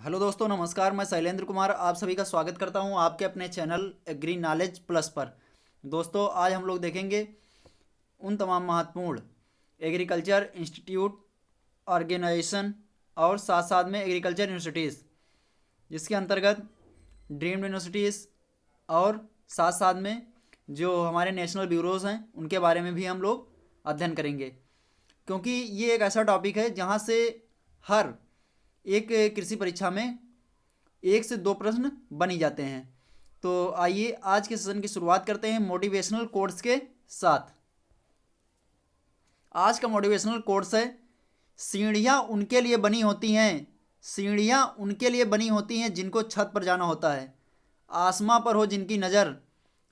Hello दोस्तों, नमस्कार। मैं शैलेंद्र कुमार आप सभी का स्वागत करता हूं आपके अपने चैनल एग्री नॉलेज प्लस पर। दोस्तों, आज हम लोग देखेंगे उन तमाम महत्वपूर्ण एग्रीकल्चर इंस्टीट्यूट, ऑर्गेनाइजेशन और साथ साथ में एग्रीकल्चर यूनिवर्सिटीज़, जिसके अंतर्गत ड्रीम यूनिवर्सिटीज़ और साथ साथ में जो हमारे नेशनल ब्यूरोज़ हैं उनके बारे में भी हम लोग अध्ययन करेंगे, क्योंकि ये एक ऐसा टॉपिक है जहाँ से हर एक कृषि परीक्षा में एक से दो प्रश्न बन ही जाते हैं। तो आइए आज के सेशन की शुरुआत करते हैं मोटिवेशनल कोट्स के साथ। आज का मोटिवेशनल कोट्स है, सीढ़ियाँ उनके लिए बनी होती हैं, सीढ़ियाँ उनके लिए बनी होती हैं जिनको छत पर जाना होता है। आसमां पर हो जिनकी नज़र,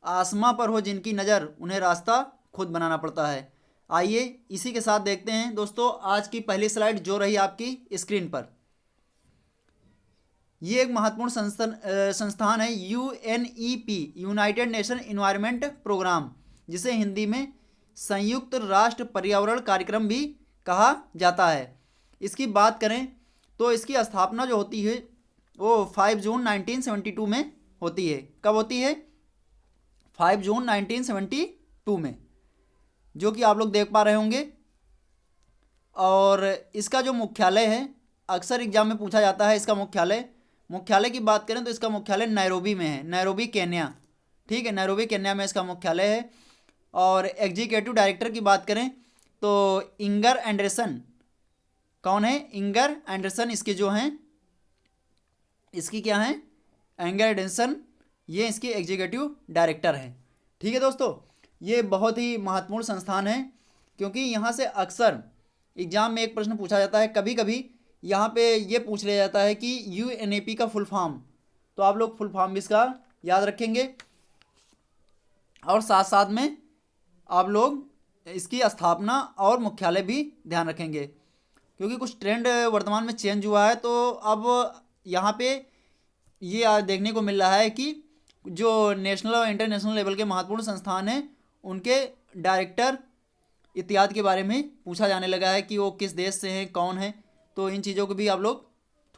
आसमां पर हो जिनकी नज़र, उन्हें रास्ता खुद बनाना पड़ता है। आइए इसी के साथ देखते हैं दोस्तों आज की पहली स्लाइड जो रही आपकी स्क्रीन पर। ये एक महत्वपूर्ण संस्थान है UNEP, United Nation Environment Programme, जिसे हिंदी में संयुक्त राष्ट्र पर्यावरण कार्यक्रम भी कहा जाता है। इसकी बात करें तो इसकी स्थापना जो होती है वो 5 जून 1972 में होती है। कब होती है? 5 जून 1972 में, जो कि आप लोग देख पा रहे होंगे। और इसका जो मुख्यालय है, अक्सर एग्जाम में पूछा जाता है इसका मुख्यालय की बात करें तो इसका मुख्यालय नैरोबी में है, नैरोबी केन्या। ठीक है, नैरोबी केन्या में इसका मुख्यालय है। और एग्जीक्यूटिव डायरेक्टर की बात करें तो इंगर एंडरसन, कौन है? इंगर एंडरसन इसके जो हैं, इसकी क्या है? एंगर एंडरसन, ये इसके एग्जीक्यूटिव डायरेक्टर हैं। ठीक है दोस्तों, ये बहुत ही महत्वपूर्ण संस्थान है, क्योंकि यहाँ से अक्सर एग्जाम में एक प्रश्न पूछा जाता है। कभी कभी यहाँ पे ये पूछ लिया जाता है कि यूएनएपी का फुल फॉर्म, तो आप लोग फुल फॉर्म भी इसका याद रखेंगे और साथ साथ में आप लोग इसकी स्थापना और मुख्यालय भी ध्यान रखेंगे, क्योंकि कुछ ट्रेंड वर्तमान में चेंज हुआ है। तो अब यहाँ पे ये आज देखने को मिल रहा है कि जो नेशनल और इंटरनेशनल लेवल के महत्वपूर्ण संस्थान हैं उनके डायरेक्टर इत्यादि के बारे में पूछा जाने लगा है कि वो किस देश से हैं, कौन है। तो इन चीज़ों को भी आप लोग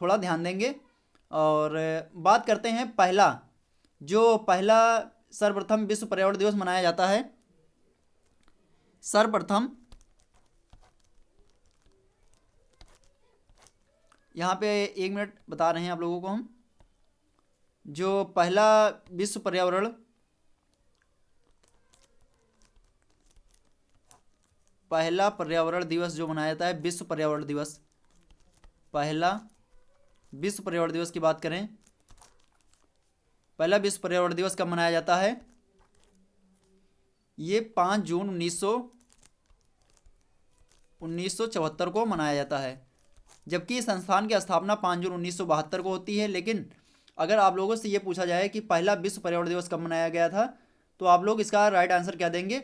थोड़ा ध्यान देंगे। और बात करते हैं पहला सर्वप्रथम विश्व पर्यावरण दिवस मनाया जाता है। सर्वप्रथम यहाँ पे 1 मिनट बता रहे हैं आप लोगों को हम, जो पहला विश्व पर्यावरण पहला पर्यावरण दिवस जो मनाया जाता है, विश्व पर्यावरण दिवस, पहला विश्व पर्यावरण दिवस की बात करें, पहला विश्व पर्यावरण दिवस कब मनाया जाता है? ये 5 जून 1974 को मनाया जाता है, जबकि इस संस्थान की स्थापना 5 जून 1972 को होती है। लेकिन अगर आप लोगों से ये पूछा जाए कि पहला विश्व पर्यावरण दिवस कब मनाया गया था, तो आप लोग इसका राइट आंसर क्या देंगे?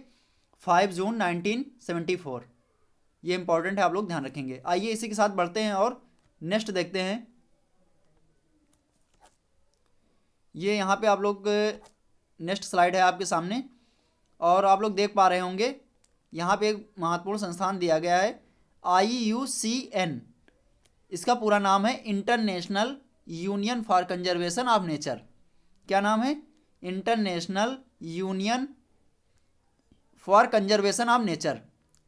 5 जून 1974। ये इंपॉर्टेंट है, आप लोग ध्यान रखेंगे। आइए इसी के साथ बढ़ते हैं और नेक्स्ट देखते हैं। ये यहाँ पे आप लोग नेक्स्ट स्लाइड है आपके सामने, और आप लोग देख पा रहे होंगे यहाँ पे एक महत्वपूर्ण संस्थान दिया गया है IUCN। इसका पूरा नाम है international union for conservation of nature. क्या नाम है? International union for conservation of nature,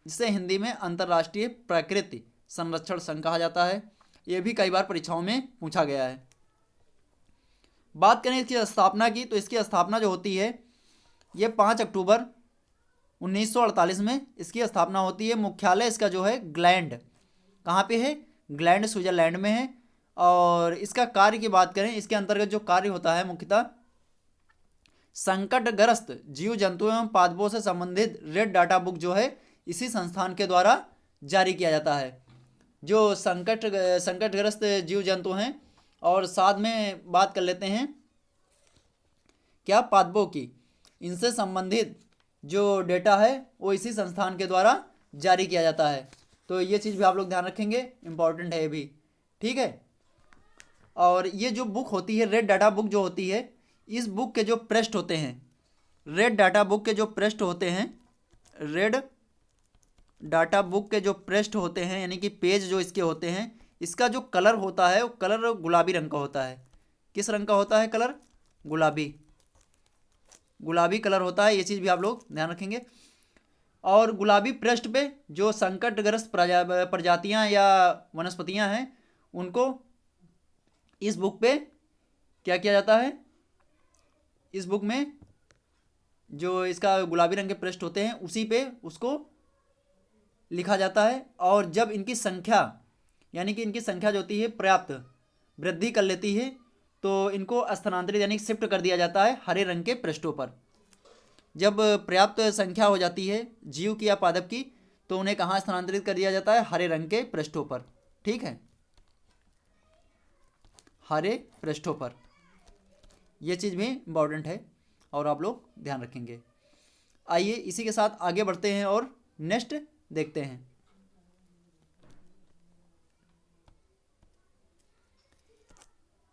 जिसे हिंदी में अंतर्राष्ट्रीय प्रकृति संरक्षण संघ कहा जाता है। ये भी कई बार परीक्षाओं में पूछा गया है। बात करें इसकी स्थापना की, तो इसकी स्थापना जो होती है ये 5 अक्टूबर 1948 में इसकी स्थापना होती है। मुख्यालय इसका जो है ग्लैंड, कहाँ पे है? ग्लैंड, स्विट्जरलैंड में है। और इसका कार्य की बात करें, इसके अंतर्गत जो कार्य होता है मुख्यतः संकटग्रस्त जीव जंतुओं एवं पादपों से संबंधित रेड डाटा बुक जो है इसी संस्थान के द्वारा जारी किया जाता है। जो संकटग्रस्त जीव जंतु हैं, और साथ में बात कर लेते हैं क्या? पादपों की, इनसे संबंधित जो डेटा है वो इसी संस्थान के द्वारा जारी किया जाता है। तो ये चीज़ भी आप लोग ध्यान रखेंगे, इंपॉर्टेंट है ये भी। ठीक है, और ये जो बुक होती है, रेड डाटा बुक जो होती है, इस बुक के जो पृष्ठ होते हैं, रेड डाटा बुक के जो पृष्ठ होते हैं, रेड डाटा बुक के जो पृष्ठ होते हैं यानी कि पेज जो इसके होते हैं, इसका जो कलर होता है वो कलर गुलाबी रंग का होता है। किस रंग का होता है कलर? गुलाबी, गुलाबी कलर होता है। ये चीज़ भी आप लोग ध्यान रखेंगे। और गुलाबी पृष्ठ पे जो संकटग्रस्त प्रजातियां या वनस्पतियां हैं उनको इस बुक पे क्या किया जाता है? इस बुक में जो इसका गुलाबी रंग के पृष्ठ होते हैं उसी पे उसको लिखा जाता है। और जब इनकी संख्या यानी कि इनकी संख्या जो होती है पर्याप्त वृद्धि कर लेती है तो इनको स्थानांतरित यानी शिफ्ट कर दिया जाता है हरे रंग के पृष्ठों पर। जब पर्याप्त संख्या हो जाती है जीव की या पादप की तो उन्हें कहाँ स्थानांतरित कर दिया जाता है? हरे रंग के पृष्ठों पर। ठीक है, हरे पृष्ठों पर। यह चीज़ भी इम्पॉर्टेंट है और आप लोग ध्यान रखेंगे। आइए इसी के साथ आगे बढ़ते हैं और नेक्स्ट देखते हैं।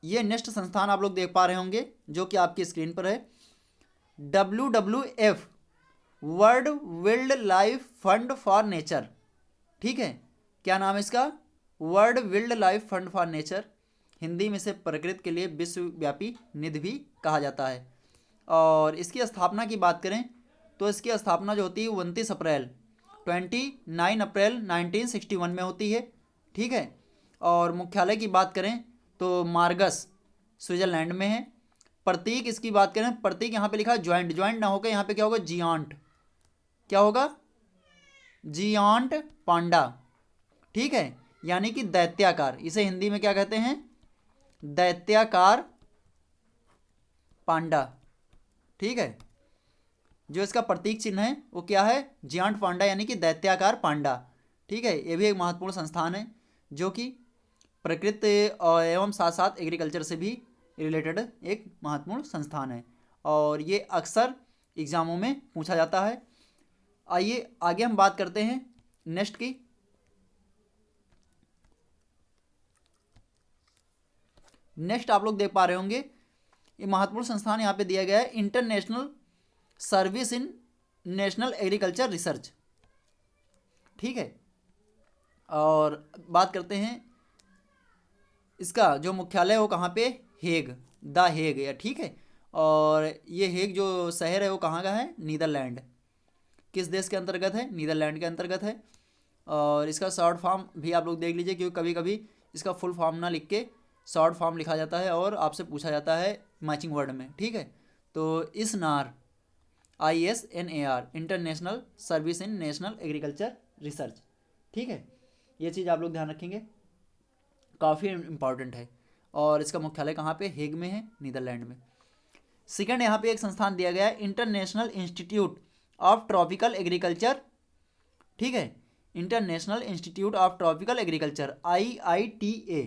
ये नेक्स्ट संस्थान आप लोग देख पा रहे होंगे जो कि आपकी स्क्रीन पर है, WWF world wild life fund for nature. ठीक है, क्या नाम है इसका? World wild life fund for nature. Hindi में से प्रकृति के लिए विश्वव्यापी निधि भी कहा जाता है। और इसकी स्थापना की बात करें तो इसकी स्थापना जो होती है 29 अप्रैल 1961 में होती है। ठीक है, और मुख्यालय की बात करें तो मार्गस स्विट्जरलैंड में है। प्रतीक इसकी बात करें, प्रतीक यहाँ पे लिखा है ज्वाइंट, ज्वाइंट ना होकर यहाँ पे क्या होगा? जियांट। क्या होगा? जियांट पांडा। ठीक है, यानी कि दैत्याकार। इसे हिंदी में क्या कहते हैं? दैत्याकार पांडा। ठीक है, जो इसका प्रतीक चिन्ह है वो क्या है? जियांट पांडा यानी कि दैत्याकार पांडा। ठीक है, ये भी एक महत्वपूर्ण संस्थान है जो कि प्रकृति एवं साथ साथ एग्रीकल्चर से भी रिलेटेड एक महत्वपूर्ण संस्थान है और ये अक्सर एग्जामों में पूछा जाता है। आइए आगे हम बात करते हैं नेक्स्ट की। नेक्स्ट आप लोग देख पा रहे होंगे ये महत्वपूर्ण संस्थान यहाँ पे दिया गया है, international service in national agriculture research. ठीक है, और बात करते हैं इसका जो मुख्यालय वो कहाँ पे? हेग, द हेग या। ठीक है, और ये हेग जो शहर है वो कहाँ का है? नीदरलैंड। किस देश के अंतर्गत है? नीदरलैंड के अंतर्गत है। और इसका शॉर्ट फॉर्म भी आप लोग देख लीजिए क्योंकि कभी कभी इसका फुल फॉर्म ना लिख के शॉर्ट फॉर्म लिखा जाता है और आपसे पूछा जाता है मैचिंग वर्ड में। ठीक है, तो इस नार ISNAR international service in national agriculture research. ठीक है, ये चीज़ आप लोग ध्यान रखेंगे, काफ़ी इम्पॉर्टेंट है। और इसका मुख्यालय कहाँ पे? हेग में है, नीदरलैंड में। सेकंड यहाँ पे एक संस्थान दिया गया है, international institute of tropical agriculture. ठीक है, international institute of tropical agriculture IITA।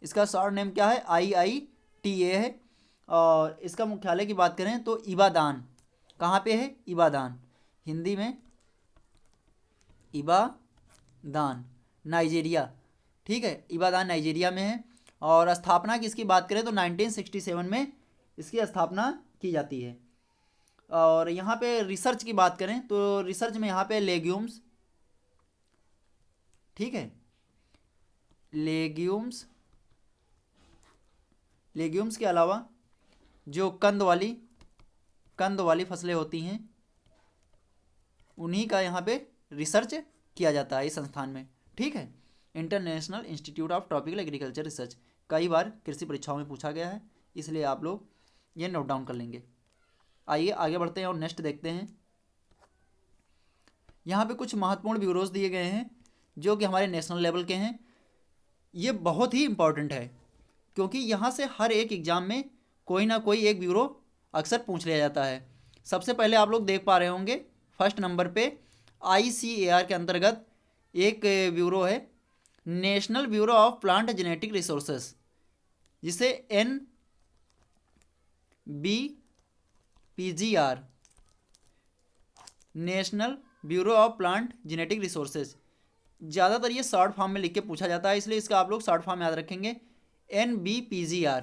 इसका शॉर्ट नेम क्या है? IITA है। और इसका मुख्यालय की बात करें तो इबादान। कहाँ पे है? इबादान। हिंदी में इबादान, नाइजीरिया। ठीक है, इबादान नाइजीरिया में है। और स्थापना की इसकी बात करें तो 1967 में इसकी स्थापना की जाती है। और यहाँ पे रिसर्च की बात करें तो रिसर्च में यहाँ पे लेग्यूम्स। ठीक है, लेग्यूम्स के अलावा जो कंद वाली फसलें होती हैं उन्हीं का यहाँ पे रिसर्च किया जाता है इस संस्थान में। ठीक है, international institute of tropical agriculture research कई बार कृषि परीक्षाओं में पूछा गया है, इसलिए आप लोग ये नोट डाउन कर लेंगे। आइए आगे बढ़ते हैं और नेक्स्ट देखते हैं। यहाँ पे कुछ महत्वपूर्ण ब्यूरोज दिए गए हैं जो कि हमारे नेशनल लेवल के हैं। ये बहुत ही इंपॉर्टेंट है क्योंकि यहाँ से हर एक एग्ज़ाम में कोई ना कोई एक ब्यूरो अक्सर पूछ लिया जाता है। सबसे पहले आप लोग देख पा रहे होंगे फर्स्ट नंबर पे ICAR के अंतर्गत एक ब्यूरो है, National Bureau of plant genetic resources, जिसे NBPGR, national Bureau of plant genetic resources. ज़्यादातर ये शॉर्ट फॉर्म में लिख के पूछा जाता है, इसलिए इसका आप लोग शॉर्ट फॉर्म याद रखेंगे, NBPGR।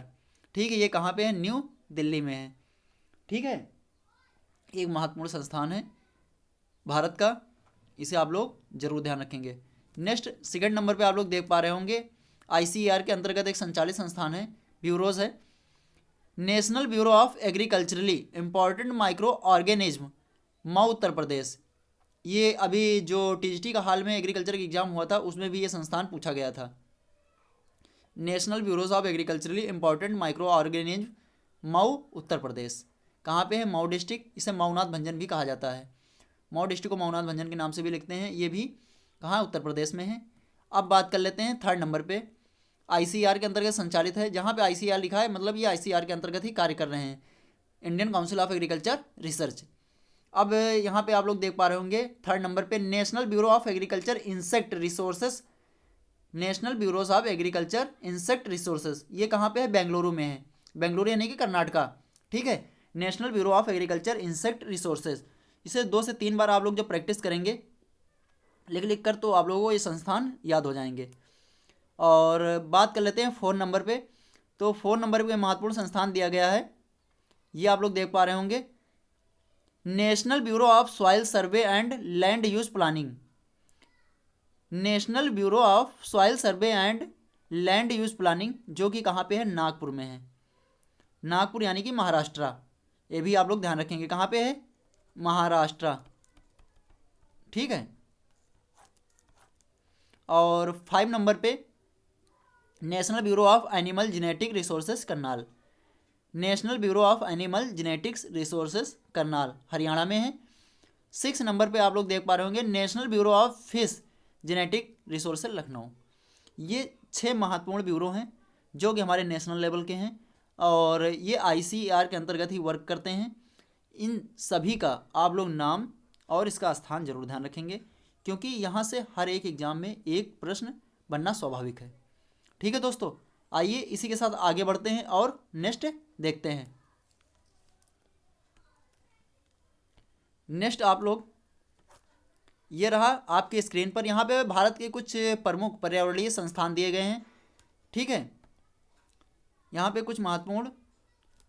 ठीक है, ये कहाँ पे है? न्यू दिल्ली में है। ठीक है, एक महत्वपूर्ण संस्थान है भारत का, इसे आप लोग जरूर ध्यान रखेंगे। नेक्स्ट सेकंड नंबर पे आप लोग देख पा रहे होंगे आईसीएआर के अंतर्गत एक संचालित संस्थान है, ब्यूरोज है। National Bureau of Agriculturally Important Microorganism, Mau Uttar Pradesh. ये अभी जो टीजीटी का हाल में एग्रीकल्चर का एग्जाम हुआ था उसमें भी ये संस्थान पूछा गया था। National Bureaus of Agriculturally Important Microorganism, Mau Uttar Pradesh. कहाँ पे है? मऊ डिस्ट्रिक्ट। इसे मऊनाथ भंजन भी कहा जाता है। मऊ डिस्ट्रिक्ट को मऊनाथ भंजन के नाम से भी लिखते हैं। ये भी कहाँ? उत्तर प्रदेश में है। अब बात कर लेते हैं थर्ड नंबर पे, आईसीआर के अंतर्गत संचालित है। जहाँ पे आईसीआर लिखा है मतलब ये आईसीआर के अंतर्गत ही कार्य कर रहे हैं, Indian council of agriculture research. अब यहाँ पे आप लोग देख पा रहे होंगे थर्ड नंबर पे national Bureau of agriculture insect resources, national Bureaus of agriculture insect resources, ये कहाँ पे है? बेंगलुरु में है। बेंगलुरु यानी कि कर्नाटका, ठीक है। National Bureau of agriculture insect resources, इसे 2 से 3 बार आप लोग जब प्रैक्टिस करेंगे लिख कर तो आप लोगों को ये संस्थान याद हो जाएंगे। और बात कर लेते हैं 4 नंबर पे। तो 4 नंबर पे महत्वपूर्ण संस्थान दिया गया है, ये आप लोग देख पा रहे होंगे, national Bureau of soil survey and land use planning. National Bureau of soil survey and land use planning, जो कि कहाँ पे है? नागपुर में है। नागपुर यानी कि महाराष्ट्र, ये भी आप लोग ध्यान रखेंगे। कहाँ पे है? महाराष्ट्र, ठीक है। और 5 नंबर पे national Bureau of animal genetic resources Karnal, national Bureau of animal genetics resources Karnal Haryana में है। 6 नंबर पे आप लोग देख पा रहे होंगे national Bureau of fish genetic resources Lucknow. ये 6 महत्वपूर्ण ब्यूरो हैं जो कि हमारे नेशनल लेवल के हैं और ये आईसीएआर के अंतर्गत ही वर्क करते हैं। इन सभी का आप लोग नाम और इसका स्थान जरूर ध्यान रखेंगे, क्योंकि यहाँ से हर एक एग्जाम में एक प्रश्न बनना स्वाभाविक है। ठीक है दोस्तों, आइए इसी के साथ आगे बढ़ते हैं और नेक्स्ट देखते हैं। नेक्स्ट आप लोग, ये रहा आपके स्क्रीन पर, यहाँ पे भारत के कुछ प्रमुख पर्यावरणीय संस्थान दिए गए हैं। ठीक है, यहाँ पे कुछ महत्वपूर्ण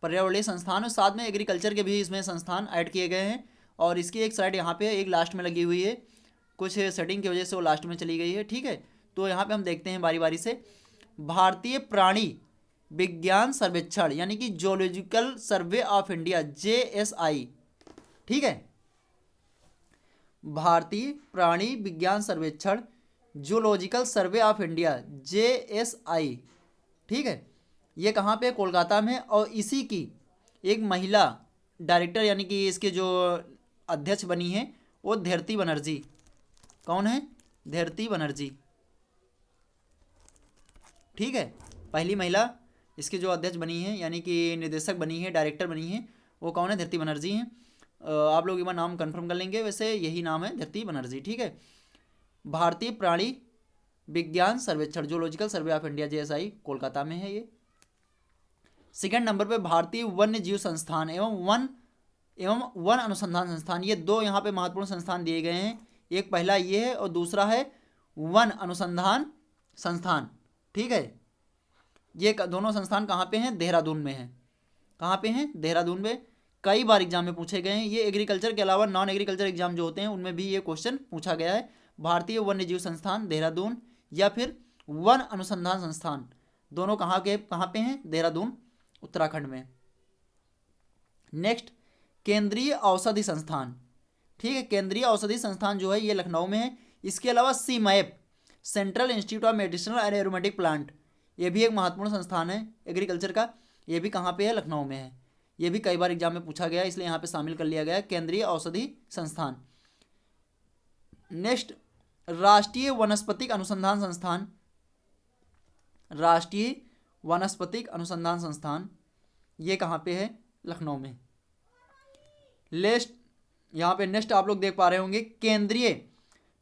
पर्यावरणीय संस्थान और साथ में एग्रीकल्चर के भी इसमें संस्थान ऐड किए गए हैं। और इसकी एक साइड यहाँ पे एक लास्ट में लगी हुई है, कुछ सेटिंग की वजह से वो लास्ट में चली गई है। ठीक है, तो यहाँ पे हम देखते हैं बारी बारी से। भारतीय प्राणी विज्ञान सर्वेक्षण यानी कि zoological survey of India, JSI। ठीक है, भारतीय प्राणी विज्ञान सर्वेक्षण zoological survey of India, JSI। ठीक है, ये कहाँ पे? कोलकाता में। और इसी की एक महिला डायरेक्टर यानी कि इसके जो अध्यक्ष बनी है वो धैर्ती बनर्जी। कौन है? धैर्ती बनर्जी। ठीक है, पहली महिला इसके जो अध्यक्ष बनी है यानी कि निदेशक बनी है, डायरेक्टर बनी है, वो कौन है? धैर्ती बनर्जी हैं। आप लोग एक बार नाम कंफर्म कर लेंगे, वैसे यही नाम है, धैर्ती बनर्जी। ठीक है, भारतीय प्राणी विज्ञान सर्वेक्षण zoological survey of India, JSI, Kolkata में है ये। सेकंड नंबर पे भारतीय वन्य जीव संस्थान एवं वन अनुसंधान संस्थान, ये 2 यहाँ पे महत्वपूर्ण संस्थान दिए गए हैं। एक पहला ये है और दूसरा है वन अनुसंधान संस्थान। ठीक है, ये दोनों संस्थान कहाँ पे हैं? देहरादून में हैं। कहाँ पे हैं? देहरादून में। कई बार एग्जाम में पूछे गए हैं ये। एग्रीकल्चर के अलावा नॉन एग्रीकल्चर एग्जाम जो होते हैं उनमें भी ये क्वेश्चन पूछा गया है। भारतीय वन्य जीव संस्थान देहरादून या फिर वन अनुसंधान संस्थान, दोनों कहाँ पे हैं? देहरादून, उत्तराखंड में। नेक्स्ट, केंद्रीय औषधि संस्थान। ठीक है, केंद्रीय औषधि संस्थान जो है ये लखनऊ में है। इसके अलावा CMAP, central institute of medicinal and aromatic plant, ये भी एक महत्वपूर्ण संस्थान है एग्रीकल्चर का। ये भी कहाँ पे है? लखनऊ में है। ये भी कई बार एग्जाम में पूछा गया, इसलिए यहाँ पे शामिल कर लिया गया है, केंद्रीय औषधि संस्थान। नेक्स्ट, राष्ट्रीय वनस्पतिक अनुसंधान संस्थान, राष्ट्रीय वनस्पतिक अनुसंधान संस्थान, ये कहाँ पे है? लखनऊ में। यहाँ पे नेक्स्ट आप लोग देख पा रहे होंगे केंद्रीय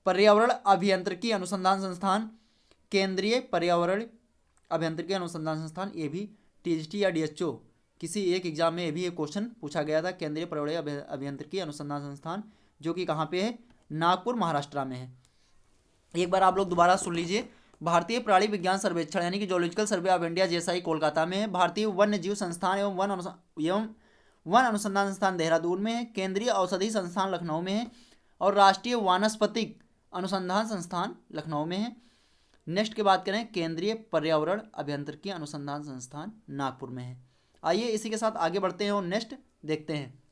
पर्यावरण अभियांत्रिकी अनुसंधान संस्थान, केंद्रीय पर्यावरण अभियांत्रिकी अनुसंधान संस्थान, ये भी TGT या DHO किसी एक एग्जाम में ये भी एक क्वेश्चन पूछा गया था। केंद्रीय पर्यावरण अभियांत्रिकी अनुसंधान संस्थान जो कि कहाँ पे है? नागपुर, महाराष्ट्र में है। एक बार आप लोग दोबारा सुन लीजिए। भारतीय प्राणी विज्ञान सर्वेक्षण यानी कि zoological survey of India, JSI, Kolkata में है। भारतीय वन्य जीव संस्थान एवं वन अनुसंधान संस्थान देहरादून में है। केंद्रीय औषधि संस्थान लखनऊ में है और राष्ट्रीय वानस्पतिक अनुसंधान संस्थान लखनऊ में है। नेक्स्ट की बात करें, केंद्रीय पर्यावरण अभियांत्रिकी अनुसंधान संस्थान नागपुर में है। आइए इसी के साथ आगे बढ़ते हैं और नेक्स्ट देखते हैं।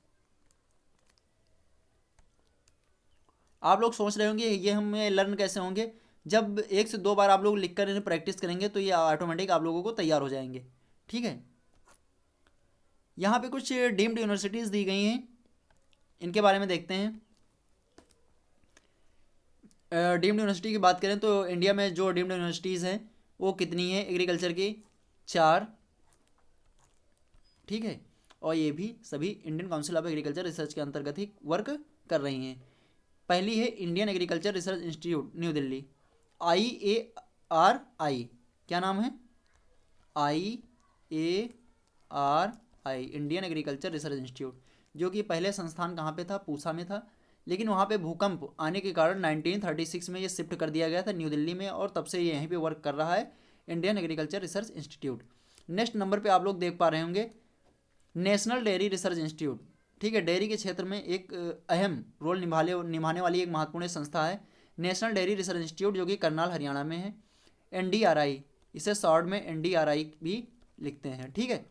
आप लोग सोच रहे होंगे ये हमें लर्न कैसे होंगे, जब 1 से 2 बार आप लोग लिख कर इन्हें प्रैक्टिस करेंगे तो ये ऑटोमेटिक आप लोगों को तैयार हो जाएंगे। ठीक है, यहाँ पे कुछ डीम्ड यूनिवर्सिटीज़ दी गई हैं, इनके बारे में देखते हैं। डीम्ड यूनिवर्सिटी की बात करें तो इंडिया में जो डीम्ड यूनिवर्सिटीज़ हैं वो कितनी है, एग्रीकल्चर की 4। ठीक है, और ये भी सभी Indian council of agriculture research के अंतर्गत ही वर्क कर रही हैं। पहली है Indian agriculture research institute new Delhi, IARI, क्या नाम है, IARI, Indian agriculture research institute, जो कि पहले संस्थान कहाँ पे था, पूसा में था, लेकिन वहाँ पे भूकंप आने के कारण 1936 में ये शिफ्ट कर दिया गया था न्यू दिल्ली में, और तब से ये यहीं पे वर्क कर रहा है, Indian agriculture research institute. Next number पे आप लोग देख पा रहे होंगे नेशनल डेयरी रिसर्च इंस्टीट्यूट। ठीक है, डेयरी के क्षेत्र में एक अहम रोल निभाने वाली एक महत्वपूर्ण संस्था है नेशनल डेयरी रिसर्च इंस्टीट्यूट, जो कि करनाल हरियाणा में है। NDRI, इसे शॉर्ट में NDRI भी लिखते हैं। ठीक है,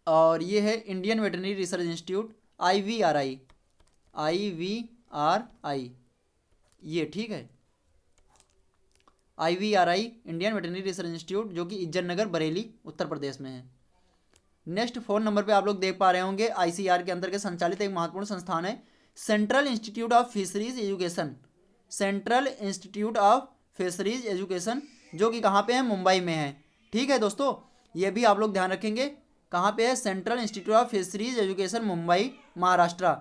और ये है Indian veterinary research institute, IVRI, ये ठीक है, IVRI Indian veterinary research institute, जो कि इज्जतनगर बरेली उत्तर प्रदेश में है। नेक्स्ट 4 नंबर पे आप लोग देख पा रहे होंगे ICAR के अंतर्गत संचालित एक महत्वपूर्ण संस्थान है central institute of fisheries education, central institute of fisheries education, जो कि कहाँ पे है, मुंबई में है। ठीक है दोस्तों, ये भी आप लोग ध्यान रखेंगे, कहाँ पे है, central institute of fisheries education, Mumbai, Maharashtra,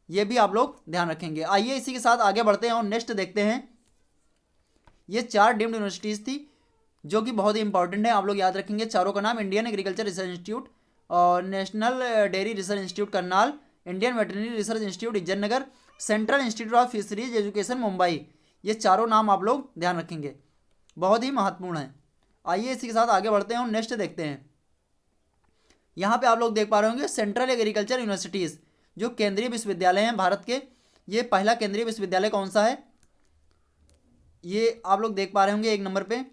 ये भी आप लोग ध्यान रखेंगे। आइए इसी के साथ आगे बढ़ते हैं और नेक्स्ट देखते हैं। ये 4 डीम्ड यूनिवर्सिटीज़ थी जो कि बहुत ही इंपॉर्टेंट है, आप लोग याद रखेंगे चारों का नाम, इंडियन एग्रीकल्चर रिसर्च इंस्टीट्यूट, और national dairy research institute Karnal, Indian veterinary research institute Izzatnagar, central institute of fisheries education Mumbai, ये चारों नाम आप लोग ध्यान रखेंगे, बहुत ही महत्वपूर्ण है। आइए इसी के साथ आगे बढ़ते हैं और नेक्स्ट देखते हैं। यहाँ पे आप लोग देख पा रहे होंगे सेंट्रल एग्रीकल्चर यूनिवर्सिटीज़, जो केंद्रीय विश्वविद्यालय हैं भारत के। ये पहला केंद्रीय विश्वविद्यालय कौन सा है, ये आप लोग देख पा रहे होंगे 1 नंबर पे,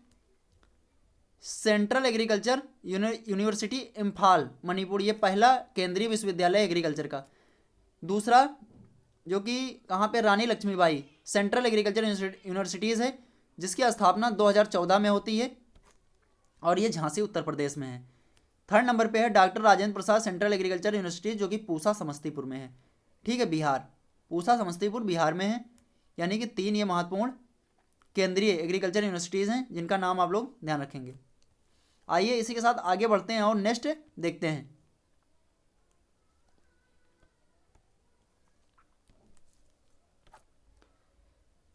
central agriculture university Imphal, Manipur, ये पहला केंद्रीय विश्वविद्यालय एग्रीकल्चर का। दूसरा जो कि कहाँ पे, रानी लक्ष्मीबाई सेंट्रल एग्रीकल्चर यूनिवर्सिटीज़ है, जिसकी स्थापना 2014 में होती है, और ये झांसी उत्तर प्रदेश में है। 3rd नंबर पे है doctor Rajendra Prasad central agriculture university, जो कि पूसा समस्तीपुर में है। ठीक है, बिहार, पूसा समस्तीपुर बिहार में है। यानी कि 3 ये महत्वपूर्ण केंद्रीय एग्रीकल्चर यूनिवर्सिटीज़ हैं जिनका नाम आप लोग ध्यान रखेंगे। आइए इसी के साथ आगे बढ़ते हैं और नेक्स्ट देखते हैं।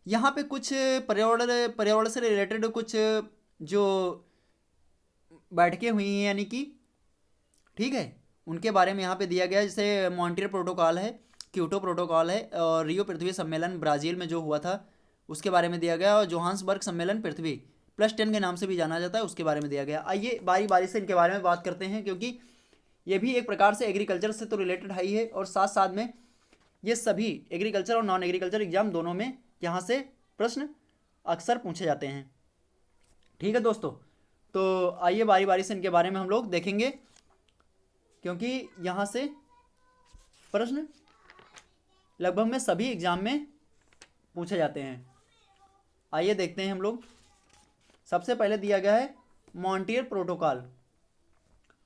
यहाँ पे कुछ पर्यावरण से रिलेटेड कुछ जो बैठकें हुई हैं, यानी कि ठीक है, उनके बारे में यहाँ पे दिया गया है। जैसे मॉन्ट्रियल प्रोटोकॉल है, क्योटो प्रोटोकॉल है, और रियो पृथ्वी सम्मेलन ब्राज़ील में जो हुआ था उसके बारे में दिया गया, और जोहान्सबर्ग सम्मेलन पृथ्वी +10 के नाम से भी जाना जाता है, उसके बारे में दिया गया। आइए बारी बारी से इनके बारे में बात करते हैं, क्योंकि ये भी एक प्रकार से एग्रीकल्चर से तो रिलेटेड है ही है, और साथ साथ में ये सभी एग्रीकल्चर और नॉन एग्रीकल्चर एग्जाम दोनों में यहाँ से प्रश्न अक्सर पूछे जाते हैं। ठीक है दोस्तों, तो आइए बारी बारी से इनके बारे में हम लोग देखेंगे, क्योंकि यहाँ से प्रश्न लगभग में सभी एग्जाम में पूछे जाते हैं। आइए देखते हैं हम लोग। सबसे पहले दिया गया है मॉन्ट्रियल प्रोटोकॉल,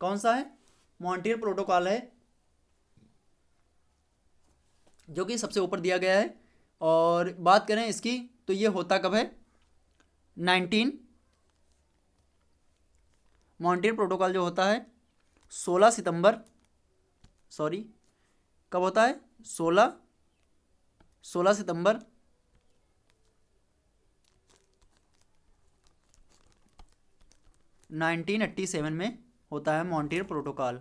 कौन सा है, मॉन्ट्रियल प्रोटोकॉल है, जो कि सबसे ऊपर दिया गया है। और बात करें इसकी तो ये होता कब है, मॉन्ट्रियल प्रोटोकॉल जो होता है 16 सितंबर, सॉरी कब होता है, 16 सितंबर 1987 में होता है मॉन्ट्रियल प्रोटोकॉल।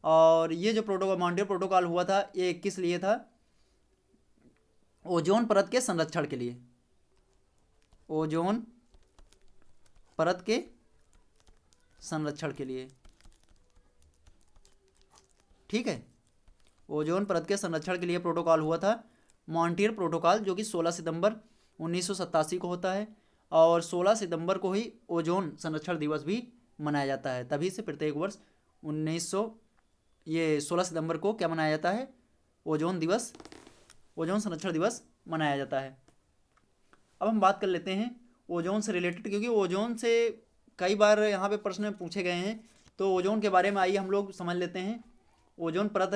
और ये जो मॉन्ट्रियल प्रोटोकॉल हुआ था, ये किस लिए था, ओजोन परत के संरक्षण के लिए, ओजोन परत के संरक्षण के लिए। ठीक है, ओजोन परत के संरक्षण के लिए प्रोटोकॉल हुआ था मॉन्ट्रियल प्रोटोकॉल, जो कि 16 सितंबर 1987 को होता है। और 16 सितंबर को ही ओजोन संरक्षण दिवस भी मनाया जाता है। तभी से प्रत्येक वर्ष 16 सितंबर को क्या मनाया जाता है, ओजोन दिवस, ओजोन संरक्षण दिवस मनाया जाता है। अब हम बात कर लेते हैं ओजोन से रिलेटेड, क्योंकि ओजोन से कई बार यहाँ पे प्रश्न पूछे गए हैं, तो ओजोन के बारे में आइए हम लोग समझ लेते हैं। ओजोन परत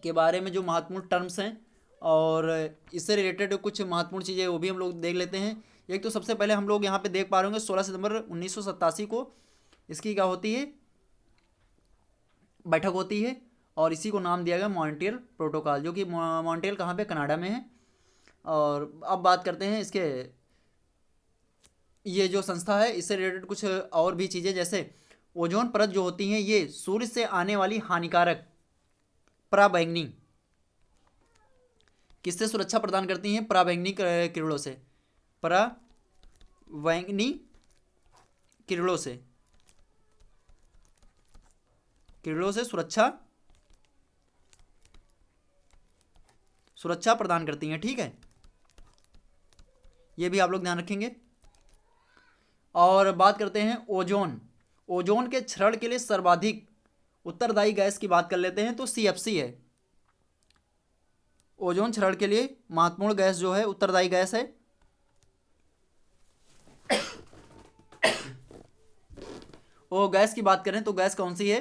के बारे में जो महत्वपूर्ण टर्म्स हैं और इससे रिलेटेड कुछ महत्वपूर्ण चीज़ें वो भी हम लोग देख लेते हैं। एक तो सबसे पहले हम लोग यहाँ पे देख पा रहे होंगे 16 सितंबर 1987 को इसकी क्या होती है, बैठक होती है, और इसी को नाम दिया गया मॉन्ट्रियल प्रोटोकॉल, जो कि मॉन्ट्रियल कहाँ पे, कनाडा में है। और अब बात करते हैं इसके, ये जो संस्था है इससे रिलेटेड कुछ और भी चीज़ें, जैसे ओजोन परत जो होती हैं ये सूर्य से आने वाली हानिकारक पराबैंगनी किससे सुरक्षा प्रदान करती हैं, पराबैंगनी किरणों से, पराबैंगनी किरणों से सुरक्षा प्रदान करती हैं। ठीक है, ये भी आप लोग ध्यान रखेंगे। और बात करते हैं ओजोन के क्षरण के लिए सर्वाधिक उत्तरदायी गैस की बात कर लेते हैं, तो CFC है। ओजोन क्षरण के लिए महत्वपूर्ण गैस जो है, उत्तरदायी गैस है, वो गैस की बात करें तो गैस कौन सी है,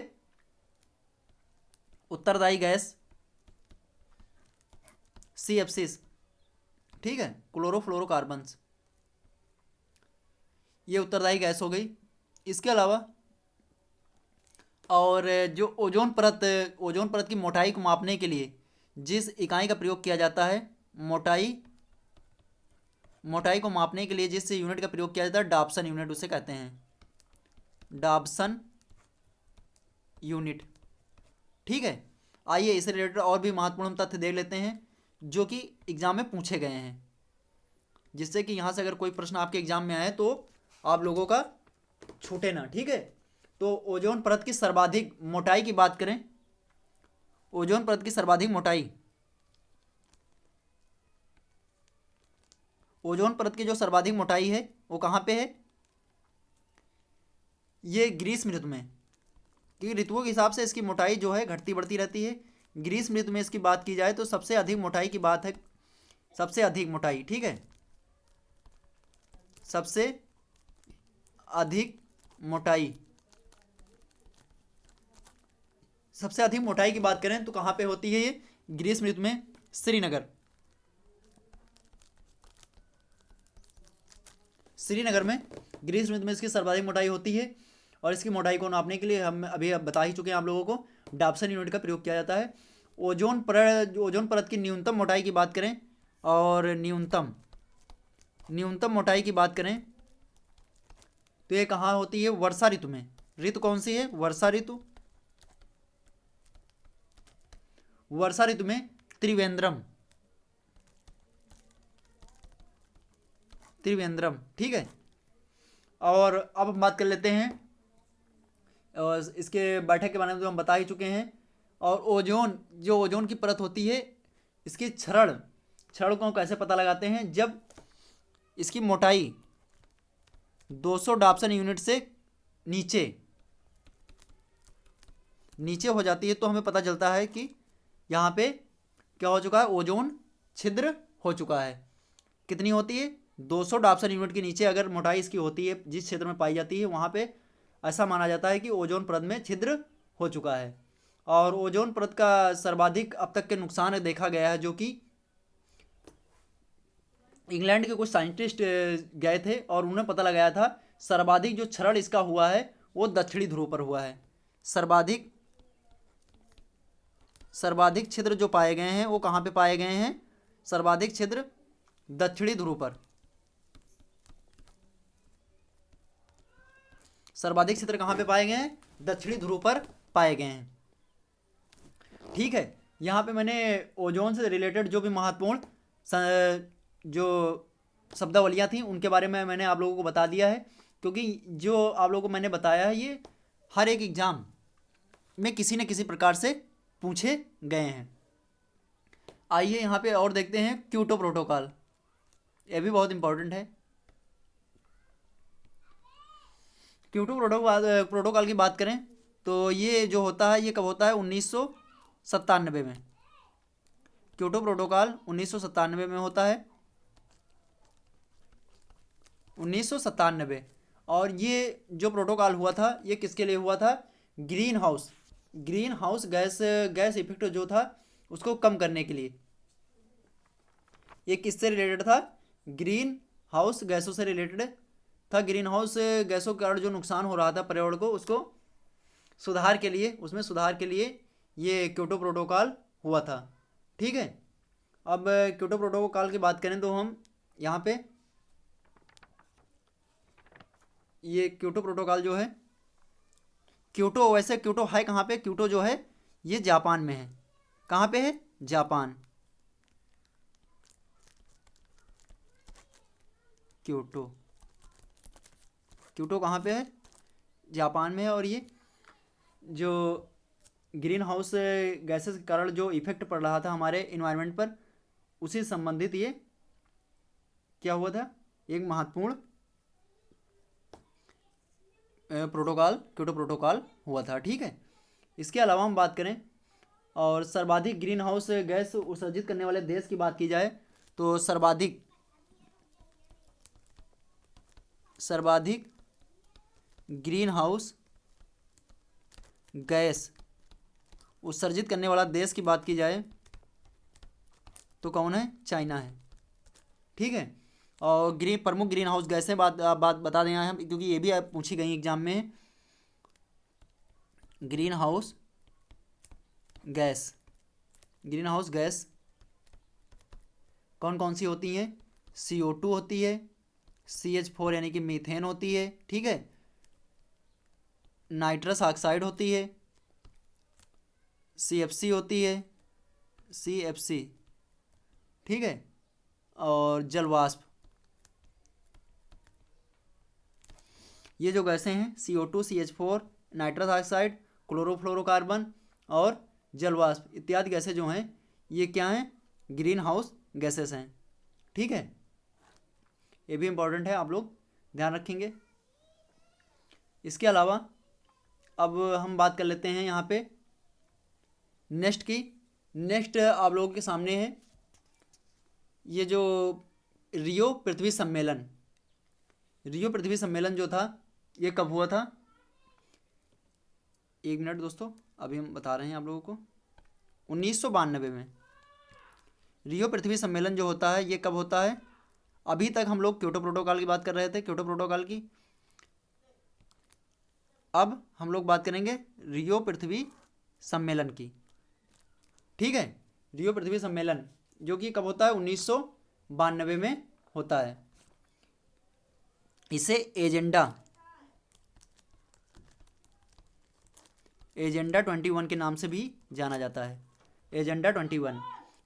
उत्तरदायी गैस CFC। ठीक है, क्लोरोफ्लोरोकार्बन्स, ये उत्तरदायी गैस हो गई। इसके अलावा और जो ओजोन परत की मोटाई को मापने के लिए जिस इकाई का प्रयोग किया जाता है, मोटाई को मापने के लिए जिस यूनिट का प्रयोग किया जाता है, डाप्सन यूनिट उसे कहते हैं, डाप्सन यूनिट। ठीक है, आइए इससे रिलेटेड और भी महत्वपूर्ण तथ्य देख लेते हैं जो कि एग्जाम में पूछे गए हैं, जिससे कि यहाँ से अगर कोई प्रश्न आपके एग्जाम में आए तो आप लोगों का छूटे ना। ठीक है, तो ओजोन परत की सर्वाधिक मोटाई की बात करें, ओजोन परत की सर्वाधिक मोटाई, ओजोन परत की जो सर्वाधिक मोटाई है वो कहाँ पे है, ये ग्रीष्म ऋतु में, क्योंकि ऋतुओं के हिसाब से इसकी मोटाई जो है घटती बढ़ती रहती है। ग्रीष्म ऋतु में इसकी बात की जाए तो सबसे अधिक मोटाई की बात है, सबसे अधिक मोटाई। ठीक है, सबसे अधिक मोटाई, सबसे अधिक मोटाई की बात करें तो कहाँ पे होती है ये, ग्रीष्म ऋतु में, श्रीनगर में ग्रीष्म ऋतु में इसकी सर्वाधिक मोटाई होती है। और इसकी मोटाई को नापने के लिए हम अभी बता ही चुके हैं आप लोगों को, डाप्सन यूनिट का प्रयोग किया जाता है। ओजोन परत की न्यूनतम मोटाई की बात करें, और न्यूनतम मोटाई की बात करें तो ये कहाँ होती है, वर्षा ऋतु में। ऋतु कौन सी है, वर्षा ऋतु। वर्षा ऋतु में त्रिवेंद्रम। ठीक है, और अब हम बात कर लेते हैं और इसके बैठक के बारे में तो हम बता ही चुके हैं। और ओजोन की परत होती है, इसकी क्षरण को कैसे पता लगाते हैं, जब इसकी मोटाई 200 डाप्सन यूनिट से नीचे हो जाती है तो हमें पता चलता है कि यहाँ पे क्या हो चुका है, ओजोन छिद्र हो चुका है। कितनी होती है, 200 डाप्सन यूनिट के नीचे अगर मोटाई इसकी होती है, जिस क्षेत्र में पाई जाती है, वहाँ पे ऐसा माना जाता है कि ओजोन परत में छिद्र हो चुका है। और ओजोन परत का सर्वाधिक अब तक के नुकसान देखा गया है, जो कि इंग्लैंड के कुछ साइंटिस्ट गए थे और उन्होंने पता लगाया था सर्वाधिक जो क्षरण इसका हुआ है वो दक्षिणी ध्रुव पर हुआ है। सर्वाधिक छिद्र जो पाए गए हैं वो कहाँ पे पाए गए हैं, सर्वाधिक छिद्र दक्षिणी ध्रुव पर। सर्वाधिक छिद्र कहाँ पे पाए गए हैं, दक्षिणी ध्रुव पर पाए गए हैं। ठीक है, यहाँ पे मैंने ओजोन से रिलेटेड जो भी महत्वपूर्ण जो शब्दावलियाँ थी उनके बारे में मैंने आप लोगों को बता दिया है, क्योंकि जो आप लोगों को मैंने बताया है ये हर एक एग्जाम में किसी न किसी प्रकार से पूछे गए हैं। आइए यहाँ पे और देखते हैं क्योटो प्रोटोकॉल, ये भी बहुत इंपॉर्टेंट है। क्योटो प्रोटोकॉल की बात करें तो ये जो होता है ये कब होता है 1997 में। क्योटो प्रोटोकॉल 1997 में होता है, 1997। और ये जो प्रोटोकॉल हुआ था ये किसके लिए हुआ था? ग्रीन हाउस गैस इफेक्ट जो था उसको कम करने के लिए। ये किससे रिलेटेड था? ग्रीन हाउस गैसों से रिलेटेड था। ग्रीन हाउस गैसों के कारण जो नुकसान हो रहा था पर्यावरण को, उसको सुधार के लिए, उसमें सुधार के लिए ये क्योटो प्रोटोकॉल हुआ था। ठीक है। अब क्योटो प्रोटोकॉल की बात करें तो हम यहाँ पे ये क्योटो प्रोटोकॉल जो है, क्योटो, वैसे क्योटो है कहाँ पे? क्योटो जो है ये जापान में है। कहाँ पे है? जापान। क्योटो, क्योटो कहाँ पे है? जापान में है। और ये जो ग्रीन हाउस गैसेस के कारण जो इफेक्ट पड़ रहा था हमारे इन्वायरमेंट पर, उसी से संबंधित ये क्या हुआ था? एक महत्वपूर्ण प्रोटोकॉल, क्योटो प्रोटोकॉल हुआ था। ठीक है। इसके अलावा हम बात करें और सर्वाधिक ग्रीन हाउस गैस उत्सर्जित करने वाले देश की बात की जाए तो सर्वाधिक ग्रीन हाउस गैस उत्सर्जित करने वाला देश की बात की जाए तो कौन है? चाइना है। ठीक है। और प्रमुख ग्रीन हाउस गैसें बात बता दें हम, क्योंकि ये भी पूछी गई एग्जाम में। Green house gas, green house gas कौन कौन सी होती हैं? CO2 होती है, CH4 यानी कि मीथेन होती है। ठीक है। नाइट्रस ऑक्साइड होती है, CFC होती है, CFC। ठीक है। और जल वाष्प, ये जो गैसें हैं CO2, CH4, nitrous oxide, chlorofluorocarbon और जल वाष्प इत्यादि गैसें जो हैं ये क्या हैं? ग्रीन हाउस गैसेस हैं। ठीक है। ये भी इम्पोर्टेंट है, आप लोग ध्यान रखेंगे। इसके अलावा अब हम बात कर लेते हैं यहाँ पे नेक्स्ट की। नेक्स्ट आप लोगों के सामने है ये जो रियो पृथ्वी सम्मेलन। रियो पृथ्वी सम्मेलन जो था ये कब हुआ था? एक मिनट दोस्तों, अभी हम बता रहे हैं आप लोगों को। 1992 में रियो पृथ्वी सम्मेलन जो होता है ये कब होता है? अभी तक हम लोग क्योटो प्रोटोकॉल की बात कर रहे थे, क्योटो प्रोटोकॉल की। अब हम लोग बात करेंगे रियो पृथ्वी सम्मेलन की। ठीक है। रियो पृथ्वी सम्मेलन जो कि कब होता है? 1992 में होता है। इसे एजेंडा 21 के नाम से भी जाना जाता है, एजेंडा 21।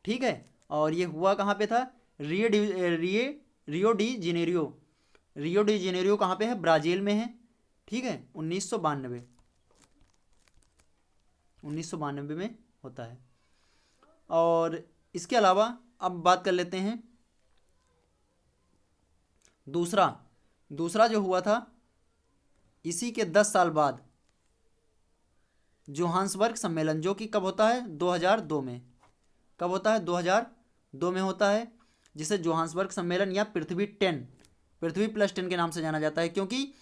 ठीक है। और ये हुआ कहाँ पे था? Rio de Janeiro. Rio de Janeiro कहाँ पे है? ब्राज़ील में है। ठीक है। 1992 में होता है। और इसके अलावा अब बात कर लेते हैं दूसरा जो हुआ था इसी के 10 साल बाद जोहान्सबर्ग सम्मेलन, जो कि कब होता है? 2002 में। कब होता है? 2002 में होता है, जिसे जोहान्सबर्ग सम्मेलन या पृथ्वी प्लस 10 के नाम से जाना जाता है। क्योंकि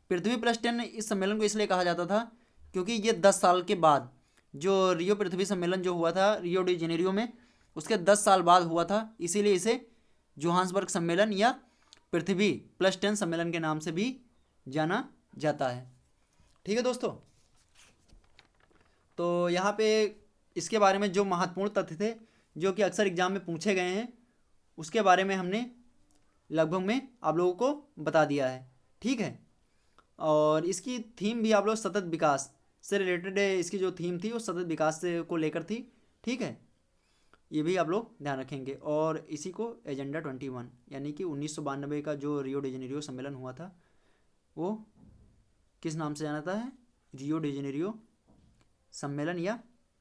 पृथ्वी प्लस 10 इस सम्मेलन को इसलिए कहा जाता था क्योंकि ये 10 साल के बाद जो रियो पृथ्वी सम्मेलन जो हुआ था रियो डी जेनेरियो में, उसके 10 साल बाद हुआ था, इसीलिए इसे जोहान्सबर्ग सम्मेलन या पृथ्वी प्लस 10 सम्मेलन के नाम से भी जाना जाता है। ठीक है दोस्तों। तो यहाँ पे इसके बारे में जो महत्वपूर्ण तथ्य थे जो कि अक्सर एग्जाम में पूछे गए हैं, उसके बारे में हमने लगभग में आप लोगों को बता दिया है। ठीक है। और इसकी थीम भी आप लोग सतत विकास से रिलेटेड है। इसकी जो थीम थी वो सतत विकास से को लेकर थी। ठीक है। ये भी आप लोग ध्यान रखेंगे। और इसी को एजेंडा 21 यानी कि 1992 का जो रियो डी जेनेरियो सम्मेलन हुआ था वो किस नाम से जाना जाता है? रियो डी जेनेरियो सम्मेलन या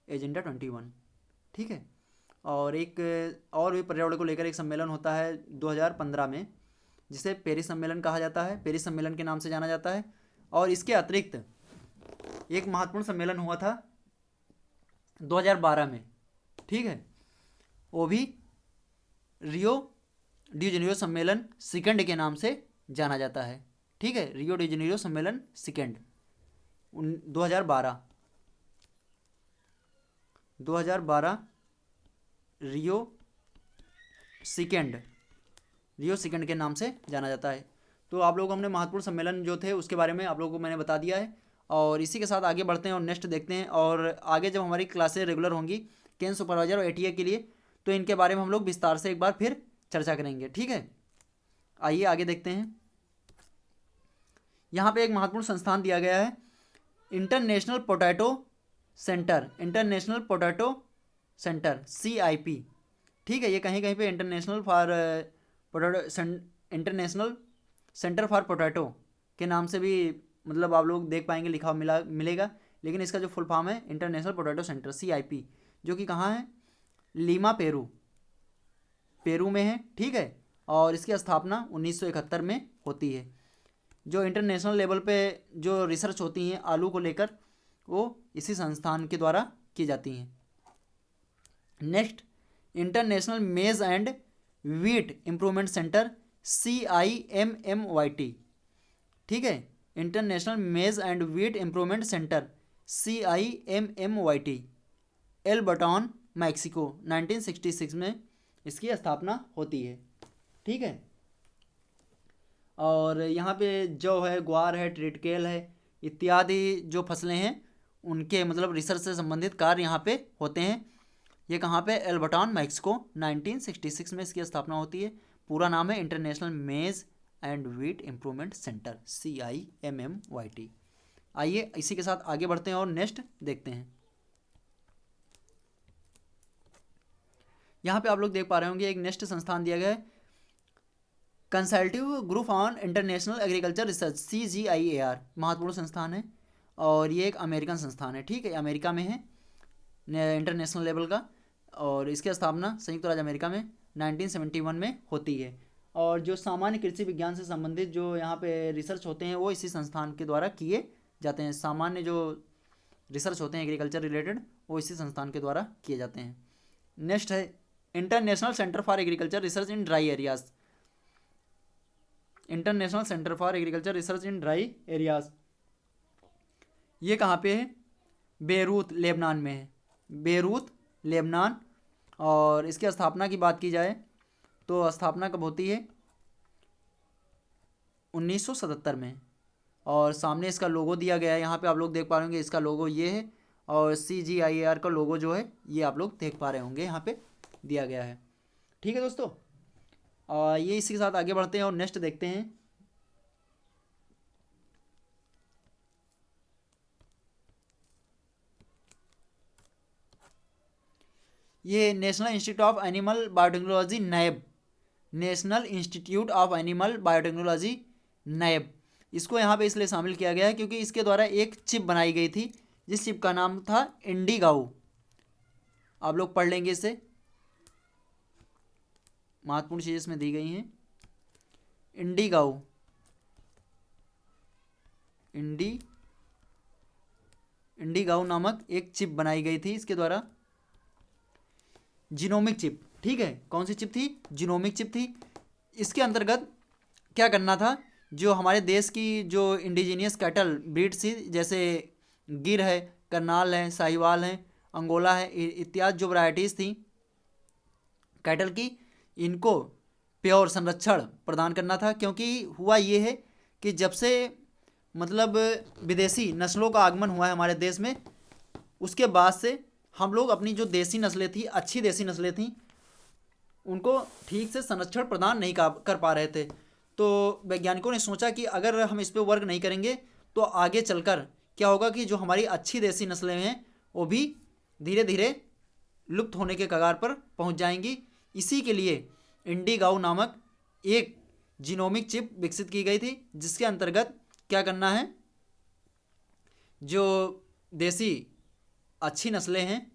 एजेंडा 21। ठीक है। और एक और भी पर्यावरण को लेकर एक सम्मेलन होता है 2015 में, जिसे पेरिस सम्मेलन कहा जाता है, पेरिस सम्मेलन के नाम से जाना जाता है। और इसके अतिरिक्त एक महत्वपूर्ण सम्मेलन हुआ था 2012 में, ठीक है, वो भी रियो डी जेनेरियो सम्मेलन सेकंड के नाम से जाना जाता है, ठीक है, रियो डी जेनेरियो सम्मेलन सेकंड 2012 रियो सेकंड के नाम से जाना जाता है। तो आप लोगों को हमने महत्वपूर्ण सम्मेलन जो थे उसके बारे में आप लोगों को मैंने बता दिया है, और इसी के साथ आगे बढ़ते हैं और नेक्स्ट देखते हैं। और आगे जब हमारी क्लासें रेगुलर होंगी केन सुपरवाइजर और एटीए के लिए, तो इनके बारे में हम लोग विस्तार से एक बार फिर चर्चा करेंगे, ठीक है। आइए आगे देखते हैं। यहाँ पे एक महत्वपूर्ण संस्थान दिया गया है, इंटरनेशनल पोटैटो सेंटर CIP, ठीक है। ये कहीं कहीं पे इंटरनेशनल सेंटर फॉर पोटैटो के नाम से भी मतलब आप लोग देख पाएंगे लिखा मिलेगा, लेकिन इसका जो फुल फॉर्म है इंटरनेशनल पोटैटो सेंटर CIP, जो कि कहाँ है, लीमा पेरू में है, ठीक है। और इसकी स्थापना 1971 में होती है। जो इंटरनेशनल लेवल पे जो रिसर्च होती हैं आलू को लेकर, वो इसी संस्थान के द्वारा की जाती हैं। Next, International Maize and Wheat Improvement Centre CIMMYT, ठीक है, International Maize and Wheat Improvement Centre CIMMYT, एल्बर्टॉन मैक्सिको 1966 में इसकी स्थापना होती है, ठीक है। और यहाँ पे जौ है, ग्वार है, ट्रिटिकेल है इत्यादि जो फसलें हैं उनके मतलब रिसर्च से संबंधित कार्य यहाँ पे होते हैं। ये कहाँ पे, एल्बर्टॉन मैक्सिको 1966 में इसकी स्थापना होती है। पूरा नाम है International Maize and Wheat Improvement Centre CIMMYT। आइए इसी के साथ आगे बढ़ते हैं और नेक्स्ट देखते हैं। यहाँ पे आप लोग देख पा रहे होंगे एक नेक्स्ट संस्थान दिया गया है, Consultative Group on International Agriculture Research CGIAR, महत्वपूर्ण संस्थान है और ये एक अमेरिकन संस्थान है, ठीक है, अमेरिका में है इंटरनेशनल लेवल का, और इसकी स्थापना संयुक्त राज्य अमेरिका में 1971 में होती है। और जो सामान्य कृषि विज्ञान से संबंधित जो यहाँ पे रिसर्च होते हैं वो इसी संस्थान के द्वारा किए जाते हैं। सामान्य जो रिसर्च होते हैं एग्रीकल्चर रिलेटेड वो इसी संस्थान के द्वारा किए जाते हैं। नेक्स्ट है international Centre for agriculture research in dry areas, international Centre for agriculture research in dry areas, ये कहाँ पे है, बेरूत लेबनान में है, बेरूत लेबनान। और इसकी स्थापना की बात की जाए तो स्थापना कब होती है, 1977 में। और सामने इसका लोगो दिया गया है, यहाँ पे आप लोग देख पा रहे होंगे इसका लोगो ये है, और CGIAR का लोगो जो है ये आप लोग देख पा रहे होंगे यहाँ पे दिया गया है, ठीक है दोस्तों। ये इसी के साथ आगे बढ़ते हैं और नेक्स्ट देखते हैं। ये National Institute of Animal Biotechnology NIAB, National Institute of Animal Biotechnology NIAB, इसको यहाँ पे इसलिए शामिल किया गया है क्योंकि इसके द्वारा एक चिप बनाई गई थी जिस चिप का नाम था इंडिगाऊ। आप लोग पढ़ लेंगे इसे, महत्वपूर्ण चीज़ इसमें दी गई हैं। इंडिगाऊ नामक एक चिप बनाई गई थी इसके द्वारा, जीनोमिक चिप, ठीक है। कौन सी चिप थी, जीनोमिक चिप थी। इसके अंतर्गत क्या करना था, जो हमारे देश की जो इंडिजीनियस कैटल ब्रीड्स थी, जैसे गिर है, करनाल है, साहिवाल है, अंगोला है इत्यादि जो वैरायटीज़ थी कैटल की, इनको प्योर संरक्षण प्रदान करना था। क्योंकि हुआ ये है कि जब से मतलब विदेशी नस्लों का आगमन हुआ है हमारे देश में, उसके बाद से हम लोग अपनी जो देसी नस्लें थी, अच्छी देसी नस्लें थीं, उनको ठीक से संरक्षण प्रदान नहीं कर पा रहे थे। तो वैज्ञानिकों ने सोचा कि अगर हम इस पर वर्क नहीं करेंगे तो आगे चलकर क्या होगा कि जो हमारी अच्छी देसी नस्लें हैं वो भी धीरे धीरे लुप्त होने के कगार पर पहुंच जाएंगी। इसी के लिए इंडिगाऊ नामक एक जीनोमिक चिप विकसित की गई थी, जिसके अंतर्गत क्या करना है, जो देसी अच्छी नस्लें हैं,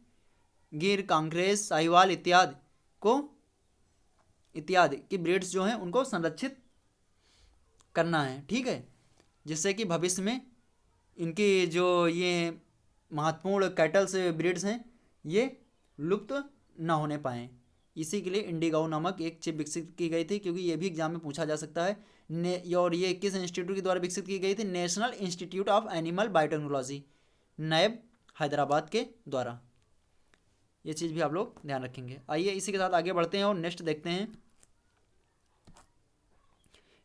गिर, कांकरेज, साहिवाल इत्यादि की ब्रीड्स जो हैं उनको संरक्षित करना है, ठीक है। जिससे कि भविष्य में इनकी जो ये महत्वपूर्ण कैटल्स ब्रीड्स हैं ये लुप्त ना होने पाएँ। इसी के लिए इंडिगो नामक एक चिप विकसित की गई थी, क्योंकि ये भी एग्जाम में पूछा जा सकता है। और ये किस इंस्टीट्यूट के द्वारा विकसित की गई थी? National Institute of Animal Biotechnology, NIAB, Hyderabad के द्वारा। ये चीज़ भी आप लोग ध्यान रखेंगे। आइए इसी के साथ आगे बढ़ते हैं और नेक्स्ट देखते हैं।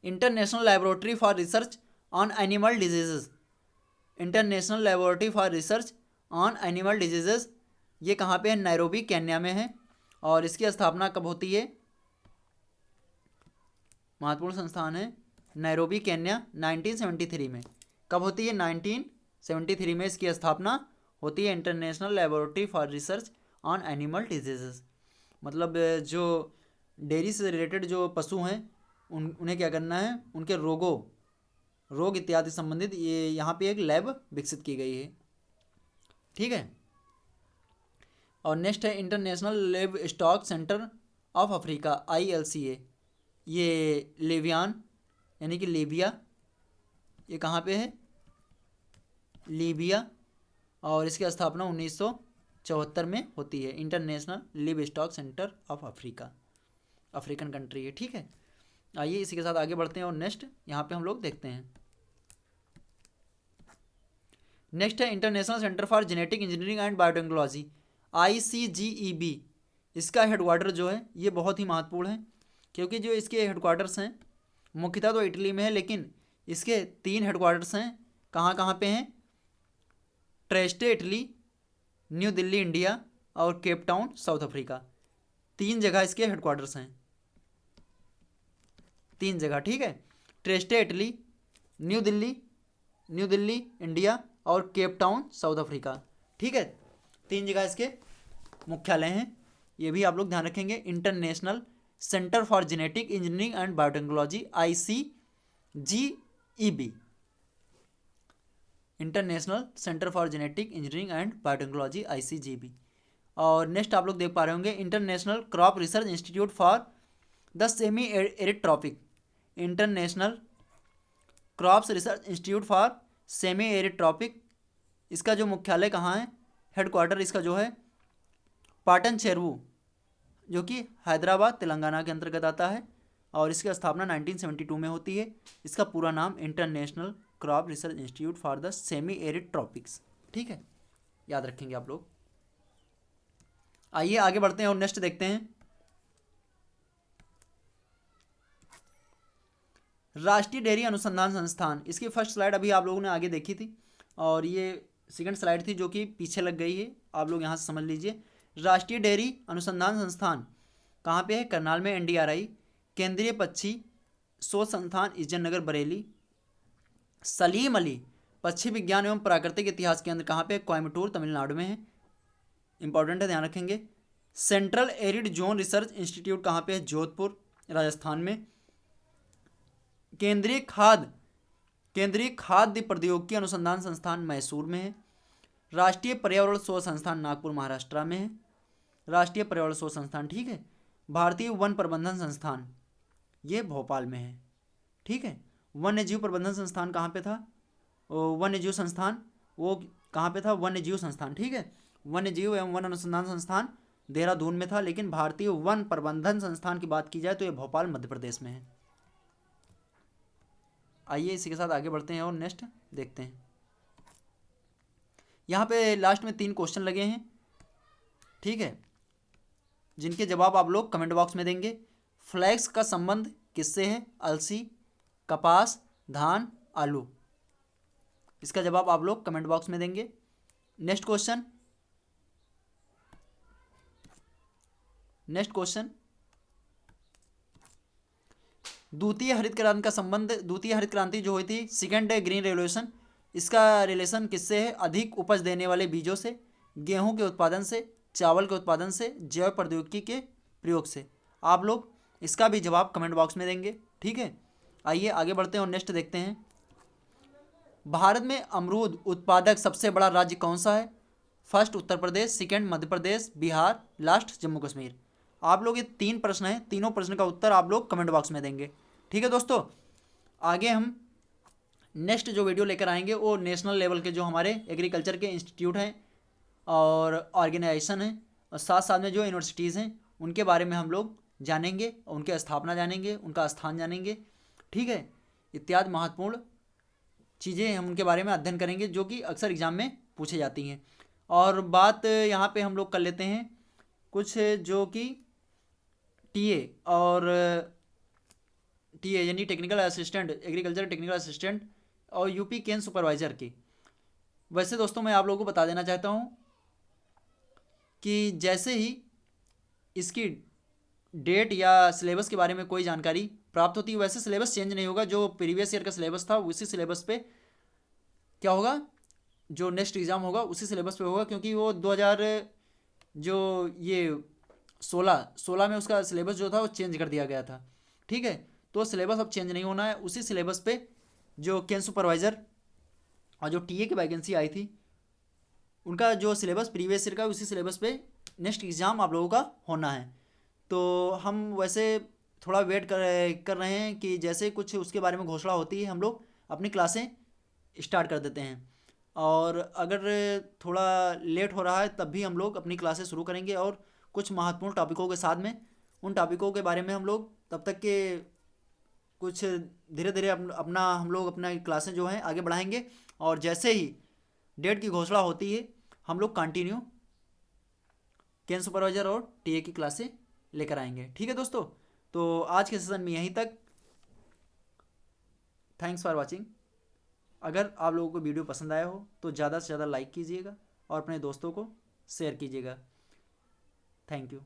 International laboratory for research on animal diseases. International laboratory for research on animal diseases ये कहाँ पे है? नैरोबी, केन्या में है। और इसकी स्थापना कब होती है? महत्वपूर्ण संस्थान है, नैरोबी, केन्या, 1973 में। कब होती है? 1973 में इसकी स्थापना होती है, international laboratory for research on animal diseases. मतलब जो डेयरी से रिलेटेड जो पशु हैं उन्हें क्या करना है, उनके रोग इत्यादि संबंधित ये यहाँ पे एक लैब विकसित की गई है। ठीक है। और नेक्स्ट है international live stock centre of Africa, ILCA। ये लेवियान यानी कि लीबिया, ये कहाँ पे है? लीबिया। और इसकी स्थापना 1974 में होती है। International live stock centre of Africa, African country है। ठीक है। आइए इसी के साथ आगे बढ़ते हैं और नेक्स्ट यहाँ पे हम लोग देखते हैं। नेक्स्ट है international Centre for Genetic Engineering and Biotechnology, ICGEB। इसका हेडक्वार्टर जो है ये बहुत ही महत्वपूर्ण है, क्योंकि जो इसके हेडक्वार्टर्स हैं मुख्यतः तो इटली में है, लेकिन इसके 3 हेडक्वार्टर्स हैं। कहाँ कहाँ पे हैं? ट्रेस्टे इटली, न्यू दिल्ली इंडिया और केप टाउन साउथ अफ्रीका। 3 जगह इसके हेडक्वार्टर्स हैं, 3 जगह। ठीक है। ट्रेस्टे इटली, न्यू दिल्ली इंडिया और केप टाउन साउथ अफ्रीका। ठीक है। 3 जगह इसके मुख्यालय हैं, ये भी आप लोग ध्यान रखेंगे। International Centre for Genetic Engineering and Biotechnology, ICGEB, International Centre for Genetic Engineering and Biotechnology, ICGEB। और नेक्स्ट आप लोग देख पा रहे होंगे International Crop Research Institute for the Semi Arid Tropic, International Crops Research Institute for Semi Arid Tropic. इसका जो मुख्यालय कहाँ है? हेडक्वार्टर इसका जो है पाटन चेरुवु, जो कि हैदराबाद तेलंगाना के अंतर्गत आता है। और इसकी स्थापना 1972 में होती है। इसका पूरा नाम international Crop Research Institute for the Semi arid tropics. ठीक है, याद रखेंगे आप लोग। आइए आगे बढ़ते हैं और नेक्स्ट देखते हैं। राष्ट्रीय डेयरी अनुसंधान संस्थान, इसकी फर्स्ट स्लाइड अभी आप लोगों ने आगे देखी थी और ये सेकंड स्लाइड थी जो कि पीछे लग गई है, आप लोग यहाँ से समझ लीजिए। राष्ट्रीय डेयरी अनुसंधान संस्थान कहाँ पे है? करनाल में, NDRI। केंद्रीय पक्षी शोध संस्थान इज्जतनगर बरेली। सलीम अली पक्षी विज्ञान एवं प्राकृतिक इतिहास केंद्र कहाँ पे? कोयम्बटूर तमिलनाडु में है, इंपॉर्टेंट है, ध्यान रखेंगे। Central arid zone research institute कहाँ पे है? जोधपुर राजस्थान में। केंद्रीय खाद्य प्रौद्योगिकी अनुसंधान संस्थान मैसूर में है। राष्ट्रीय पर्यावरण शोध संस्थान नागपुर महाराष्ट्र में है, राष्ट्रीय पर्यावरण शोध संस्थान। ठीक है। भारतीय वन प्रबंधन संस्थान ये भोपाल में है। ठीक है। वन्य जीव प्रबंधन संस्थान कहाँ पे था? वन्य जीव संस्थान वो कहाँ पे था? वन्य जीव संस्थान। ठीक है। वन्य जीव एवं वन अनुसंधान संस्थान देहरादून में था, लेकिन भारतीय वन प्रबंधन संस्थान की बात की जाए तो ये भोपाल मध्य प्रदेश में है। आइए इसी के साथ आगे बढ़ते हैं और नेक्स्ट देखते हैं। यहाँ पे लास्ट में 3 क्वेश्चन लगे हैं, ठीक है, जिनके जवाब आप लोग कमेंट बॉक्स में देंगे। फ्लैक्स का संबंध किससे है? अलसी, कपास, धान, आलू। इसका जवाब आप लोग कमेंट बॉक्स में देंगे। नेक्स्ट क्वेश्चन, द्वितीय हरित क्रांति का संबंध, द्वितीय हरित क्रांति जो हुई थी, सेकेंड ग्रीन रेवोल्यूशन, इसका रिलेशन किससे है? अधिक उपज देने वाले बीजों से, गेहूं के उत्पादन से, चावल के उत्पादन से, जैव प्रौद्योगिकी के प्रयोग से। आप लोग इसका भी जवाब कमेंट बॉक्स में देंगे। ठीक है। आइए आगे बढ़ते हैं और नेक्स्ट देखते हैं। भारत में अमरूद उत्पादक सबसे बड़ा राज्य कौन सा है? First Uttar Pradesh, second Madhya Pradesh, Bihar, last Jammu Kashmir. आप लोग ये 3 प्रश्न हैं, तीनों प्रश्न का उत्तर आप लोग कमेंट बॉक्स में देंगे। ठीक है दोस्तों, आगे हम नेक्स्ट जो वीडियो लेकर आएंगे वो नेशनल लेवल के जो हमारे एग्रीकल्चर के इंस्टीट्यूट हैं और ऑर्गेनाइजेशन हैं और साथ साथ में जो यूनिवर्सिटीज़ हैं उनके बारे में हम लोग जानेंगे, उनके स्थापना जानेंगे, उनका स्थान जानेंगे, ठीक है, इत्यादि महत्वपूर्ण चीज़ें हम उनके बारे में अध्ययन करेंगे जो कि अक्सर एग्जाम में पूछे जाती हैं। और बात यहाँ पे हम लोग कर लेते हैं कुछ जो कि टीए और टीए यानी technical assistant, agriculture technical assistant और यूपी केन सुपरवाइज़र की। वैसे दोस्तों मैं आप लोगों को बता देना चाहता हूँ कि जैसे ही इसकी डेट या सिलेबस के बारे में कोई जानकारी प्राप्त होती है वैसे सिलेबस चेंज नहीं होगा। जो प्रीवियस ईयर का सिलेबस था उसी सिलेबस पे क्या होगा, जो नेक्स्ट एग्ज़ाम होगा उसी सिलेबस पे होगा, क्योंकि वो 2000 जो ये 16 में उसका सिलेबस जो था वो चेंज कर दिया गया था, ठीक है। तो सिलेबस अब चेंज नहीं होना है, उसी सिलेबस पे जो केन सुपरवाइज़र और जो टीए की वैकेंसी आई थी उनका जो सिलेबस प्रीवियस ईयर का उसी सिलेबस पे नेक्स्ट एग्ज़ाम आप लोगों का होना है। तो हम वैसे थोड़ा वेट कर रहे हैं कि जैसे कुछ उसके बारे में घोषणा होती है हम लोग अपनी क्लासें स्टार्ट कर देते हैं, और अगर थोड़ा लेट हो रहा है तब भी हम लोग अपनी क्लासेस शुरू करेंगे और कुछ महत्वपूर्ण टॉपिकों के साथ में उन टॉपिकों के बारे में हम लोग तब तक के कुछ धीरे धीरे अपना हम लोग अपना क्लासें जो हैं आगे बढ़ाएंगे। और जैसे ही डेट की घोषणा होती है हम लोग कंटिन्यू केन सुपरवाइज़र और टीए की क्लासें लेकर आएंगे, ठीक है दोस्तों। तो आज के सेशन में यहीं तक। Thanks for watching. अगर आप लोगों को वीडियो पसंद आया हो तो ज़्यादा से ज़्यादा लाइक कीजिएगा और अपने दोस्तों को शेयर कीजिएगा। Thank you.